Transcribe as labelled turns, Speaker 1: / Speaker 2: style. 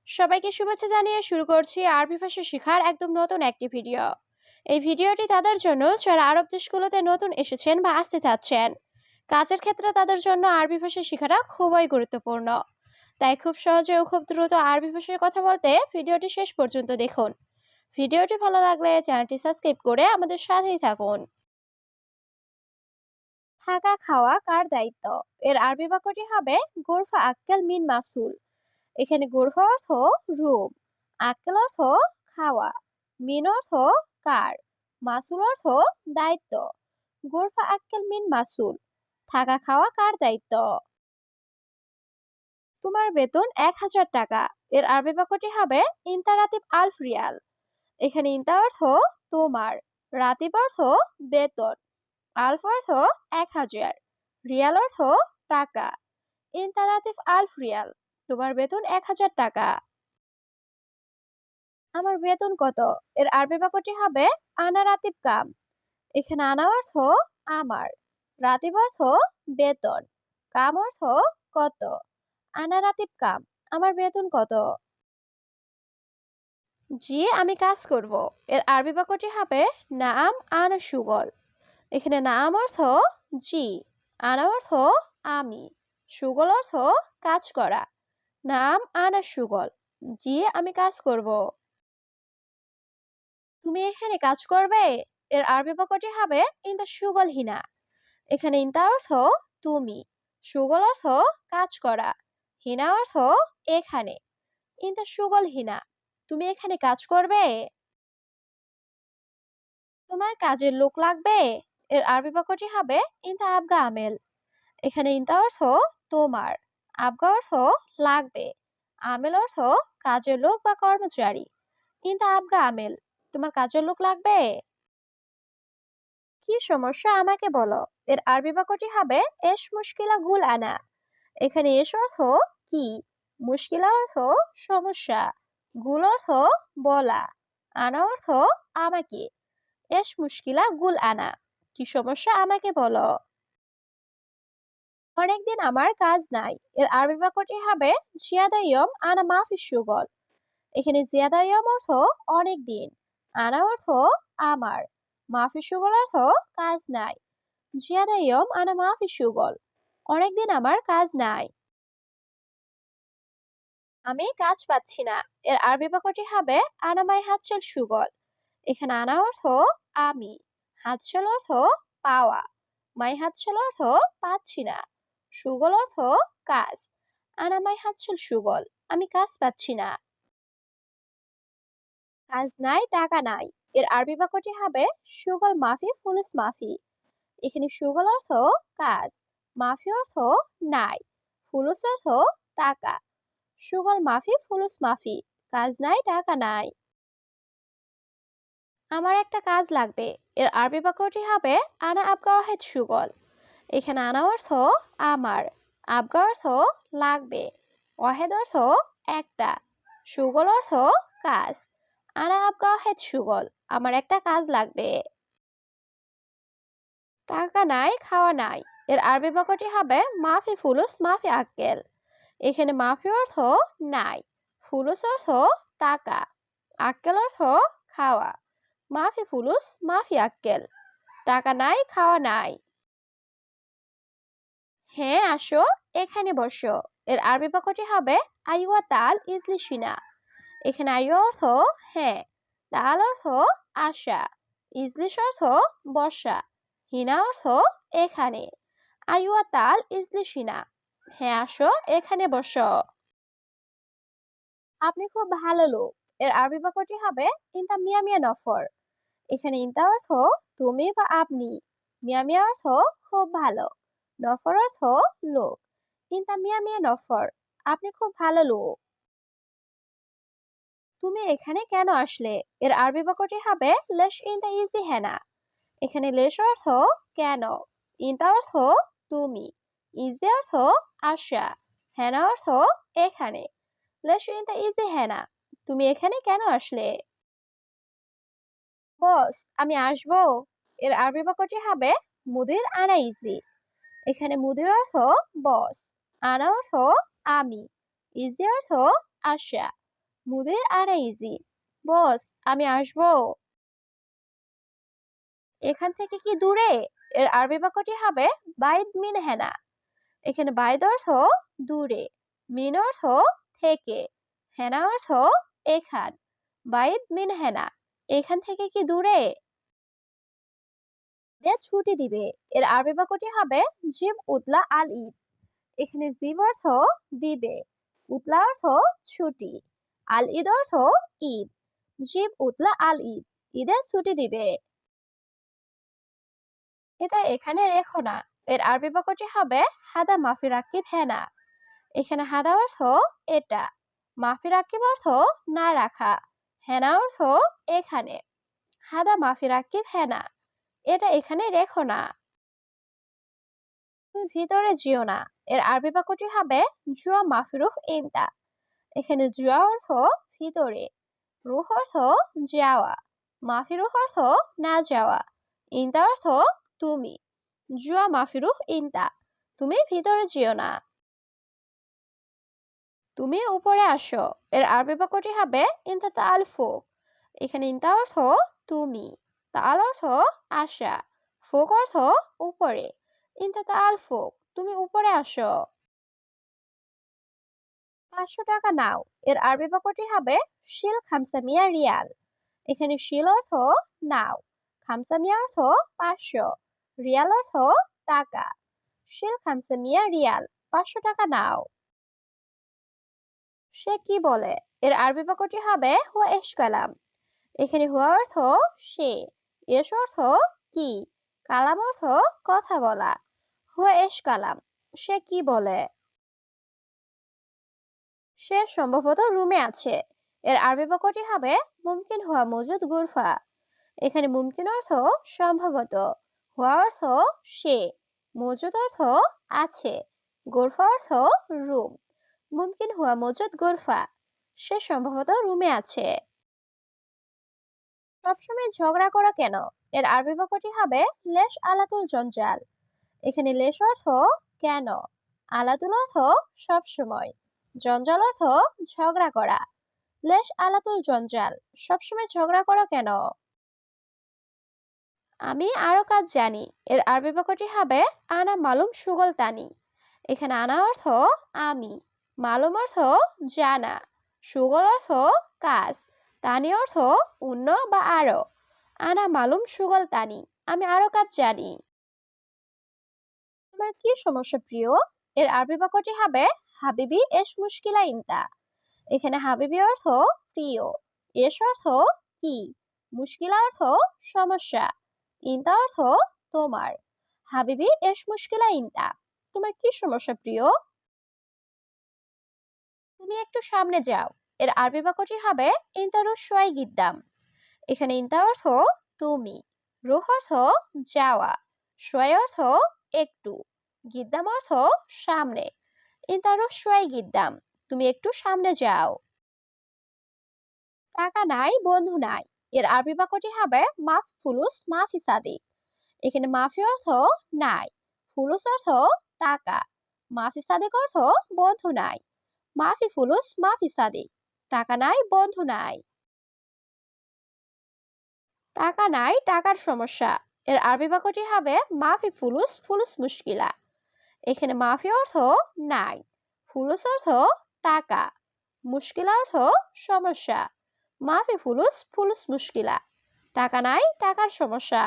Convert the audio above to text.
Speaker 1: সবাইকে শুভেচ্ছা জানিয়ে শুরু করছি আরবি ভাষা শেখার একদম নতুন একটি ভিডিও। এই ভিডিওটি তাদের জন্য যারা আরব দেশগুলোতে নতুন এসেছেন বা আসতে চাচ্ছেন। কাজের ক্ষেত্রে তাদের জন্য আরবি ভাষা শেখাটা খুবই গুরুত্বপূর্ণ। তাই খুব সহজে ও খুব দ্রুত আরবি ভাষায় কথা বলতে ভিডিওটি শেষ পর্যন্ত দেখুন। ভিডিওটি ভালো লাগলে চ্যানেলটি সাবস্ক্রাইব করে আমাদের সাথেই থাকুন। থাকা খাওয়া কার দায়িত্ব? এর আরবি বাক্যটি হবে গোরফা আক্কেল মিন মাসুল। এখানে গোরফা অর্থ রুম, আক্কেল অর্থ খাওয়া, মিন অর্থ কার, মাসুল অর্থ দায়িত্ব। গোরফা আক্কেল মিন মাসুল, থাকা খাওয়া কার দায়িত্ব? তোমার বেতন 1000 টাকা। এর আরবি বাক্যটি হবে ইনতা রাতিব আলফ রিয়াল। এখানে ইনতা অর্থ তোমার, রাতিব অর্থ বেতন, আলফ অর্থ 1000, রিয়াল অর্থ টাকা। ইনতা রাতিব আলফ রিয়াল, তোমার বেতন 1000 টাকা। আমার বেতন কত? এর আরবি বাক্যটি হবে আনা রাতিব কাম। এখানে আনা অর্থ আমার, রাতিব অর্থ বেতন, কাম অর্থ কত। আনা রাতিব কাম, আমার বেতন কত? জি, আমি কাজ করব। এর আরবি বাক্যটি হবে নাম আনা সুগল। এখানে নাম অর্থ জি, আনা অর্থ আমি, সুগল অর্থ কাজ করা। নাম আনা সুগল, জি আমি কাজ করব। তুমি এখানে কাজ করবে? এর আরবি বাক্যটি হবে ইনতা সুগল হিনা। এখানে ইনতা অর্থ তুমি, সুগল অর্থ কাজ করা, হিনা অর্থ এখানে। ইনতা সুগল হিনা, তুমি এখানে কাজ করবে? তোমার কাজের লোক লাগবে? এর আরবি বাক্যটি হবে ইনতা আবগা আমেল। এখানে ইনতা অর্থ তোমার, আবগা অর্থ লাগবে, আমেল অর্থ কাজের লোক বা কর্মচারী। ইনতা আবগা আমেল, তোমার কাজের লোক লাগবে? কি সমস্যা আমাকে বলো। এর আরবি বাক্যটি হবে এস মুশকিলা গুল আনা। এখানে এস অর্থ কি, মুশকিলা অর্থ সমস্যা, গুল অর্থ বলা, আনা অর্থ আমাকে। এস মুশকিলা গুল আনা, কি সমস্যা আমাকে বলো। অনেকদিন আমার কাজ নাই। এর আরবি বাক্যটি হবে জিয়াদা ইয়ম আনা মাফি সুগল। এখানে জিয়াদা ইয়ম অর্থ অনেক দিন, আনা অর্থ আমার, মাফি সুগল অর্থ কাজ নাই। জিয়াদা ইয়ম আনা মাফি সুগল, অনেকদিন আমার কাজ নাই। আমি কাজ পাচ্ছি না। এর আরবি বাক্যটি হবে আনা মাই হাতছাল সুগল। এখানে আনা অর্থ আমি, হাতছাল অর্থ পাওয়া, মাই হাতছাল অর্থ পাচ্ছি না, সুগল অর্থ কাজ। আনা মাই হাতছাল সুগল, আমি কাজ পাচ্ছি না। কাজ নাই টাকা নাই। এর আরবি বাক্যটি হবে সুগল মাফি ফুলুস মাফি। এখানে সুগল অর্থ কাজ, মাফি অর্থ নাই, ফুলুস অর্থ টাকা। সুগল মাফি ফুলুস মাফি, কাজ নাই টাকা নাই। আমার একটা কাজ লাগবে। এর আরবি বাক্যটি হবে আনা আবগা ওয়াহেদ সুগল। এখানে আনা অর্থ আমার, আবগা অর্থ লাগবে, ওয়াহেদ অর্থ একটা, সুগল অর্থ কাজ। আনা আবগা ওয়াহেদ সুগল, আমার একটা কাজ লাগবে। টাকা নাই খাওয়া নাই। এর আরবি বাক্যটি হবে মাফি ফুলুস মাফি আক্কেল। এখানে মাফি অর্থ নাই, ফুলুস অর্থ টাকা, আক্কেল অর্থ খাওয়া। মাফি ফুলুস মাফি আক্কেল, টাকা নাই খাওয়া নাই। হ্যাঁ আসো, এখানে বসো। এর আরবি বাক্যটি হবে আইওয়া তাল ইজলি সিনা। এখানে আইওয়া অর্থ হ্যাঁ, তাল অর্থ আসা, ইজলিশ অর্থ বসা, হিনা অর্থ এখানে। আইওয়া তাল ইজলি সিনা, হ্যাঁ আসো এখানে বসো। আপনি খুব ভালো লোক। এর আরবি বাক্যটি হবে ইনতা মিয়া মিয়া নফর। এখানে ইনতা অর্থ তুমি বা আপনি, মিয়া মিয়া অর্থ খুব ভালো, নফর অর্থ লোক। ইনতা মিয়া মিয়া নফর, আপনি খুব ভালো লোক। তুমি এখানে কেন আসলে? এর আরবি বাক্যটি হবে লেশ ইনতা ইজি হেনা। এখানে লেশ অর্থ কেন, ইনতা অর্থ তুমি, ইজি অর্থ আসা, হেনা অর্থ এখানে। লেশ ইনতা ইজি হেনা, তুমি এখানে কেন আসলে? বস আমি আসবো। এর আরবি বাক্যটি হবে মুদির আনা ইজি। এখানে মুদির অর্থ বস, আনা অর্থ আমি, ইজি অর্থ আসা, মুদির আনা ইজি। বস, আমি আসবো। এখান থেকে কি দূরে? এর আরবি বাক্যটি হবে বাইদ মিন হেনা। এখানে বাইদ অর্থ দূরে, মিন অর্থ থেকে, হেনা অর্থ এখান। বাইদ মিন হেনা, এখান থেকে কি দূরে? ঈদে ছুটি দিবে। এর আরবি বাক্যটি হবে জিম উতলা আল ঈদ। এখানে জিম অর্থ দিবে, উতলা অর্থ ছুটি, আল ঈদ অর্থ ঈদ। জিম উতলা আল ঈদ, ঈদে ছুটি দিবে। এটা এখানে রেখো না। এর আরবি বাক্যটি হবে হাদা মাফি রাকিব হেনা। এখানে হাদা অর্থ এটা, মাফি রাকিব অর্থ না রাখা, হেনা অর্থ এখানে। হাদা মাফি রাকিব হেনা, এটা এখানে রেখো না। তুমি ভিতরে যেও না। এর আরবি বাক্যটি হবে জুয়া মাফিরুহ ইনতা। এখানে জুয়া অর্থ ভিতরে, রুহ অর্থ যাওয়া, মাফিরুহ অর্থ না যাওয়া, ইনতা অর্থ তুমি। জুয়া মাফিরুহ ইনতা, তুমি ভিতরে যেও না। তুমি উপরে আসো। এর আরবি বাক্যটি হবে ইনতা তাল ফোক। এখানে ইনতা অর্থ তুমি, তাল অর্থ আসা, ফোক অর্থ উপরে। ইনতা তাল ফোক, তুমি উপরে আসো। 500 টাকা নাও। এর আরবি বাক্যটি হবে শিল খামসা মিয়া রিয়াল। এখানে শিল অর্থ নাও, খামসা মিয়া অর্থ 500, রিয়াল অর্থ টাকা। শিল খামসা মিয়া রিয়াল, 500 টাকা নাও। সে কি বলে? এর আরবি বাক্যটি হবে হুয়া এশ কালাম। এখানে হুয়া অর্থ সে, এশ অর্থ কি, কালাম অর্থ কথা বলা। হুয়া এশ কালাম, সে কি বলে? সে সম্ভবত রুমে আছে। এর আরবি বাক্যটি হবে মুমকিন হুয়া মজুদ গুরফা। এখানে মুমকিন অর্থ সম্ভবত, হুয়া অর্থ সে, মজুদ অর্থ আছে, গুরফা অর্থ রুম। মুমকিন হুয়া মজুদ গুরফা, সে সম্ভবত রুমে আছে। সবসময় ঝগড়া করো কেন? এর আরবি বাক্যটি হবে লেশ আলাতুল জঞ্জাল। এখানে লেশ অর্থ কেন, আলাতুল অর্থ সবসময়, জঞ্জাল অর্থ ঝগড়া করা। লেশ আলাতুল জঞ্জাল, সবসময় ঝগড়া করো কেন? আমি আরো কাজ জানি। এর আরবি বাক্যটি হবে আনা মালুম সুগল তানি। এখানে আনা অর্থ আমি, মালুম অর্থ জানা, সুগল অর্থ কাজ, তানি অর্থ অন্য বা আরো। আনা মালুম সুগল তানি, আমি আরো কাজ জানি। তোমার কি সমস্যা প্রিয়? এর আরবি বাক্যটি হবে হাবিবি এস মুশকিলা ইনতা। এখানে হাবিবি অর্থ প্রিয়, এস অর্থ কি, মুশকিলা অর্থ সমস্যা, ইনতা অর্থ তোমার। হাবিবি এস মুশকিলা ইনতা, তোমার কি সমস্যা প্রিয়? তুমি একটু সামনে যাও। এর আরবি বাক্যটি হবে ইনতারু সোয়াই গিদ্দাম। এখানে ইনতা অর্থ তুমি, রুহ অর্থ যাওয়া, সোয়াই অর্থ একটু, গিদ্দাম অর্থ সামনে। ইনতারু সোয়াই গিদ্দাম, তুমি একটু সামনে যাও। টাকা নাই, বন্ধু নাই। এর আরবি বাক্যটি হবে মাফি ফুলুস মাফি সাদিক। এখানে মাফি অর্থ নাই, ফুলুস অর্থ টাকা, মাফি সাদিক অর্থ বন্ধু নাই। মাফি ফুলুস মাফি সাদিক, টাকা নাই, বন্ধু নাই। টাকা নাই, টাকার সমস্যা। এর আরবি বাক্যটি হবে মাফি ফুলুস ফুলুস মুশকিলা। এখানে মাফি অর্থ নাই, ফুলুস অর্থ টাকা, মুশকিলা অর্থ সমস্যা। মাফি ফুলুস ফুলুস মুশকিলা, টাকা নাই, টাকার সমস্যা।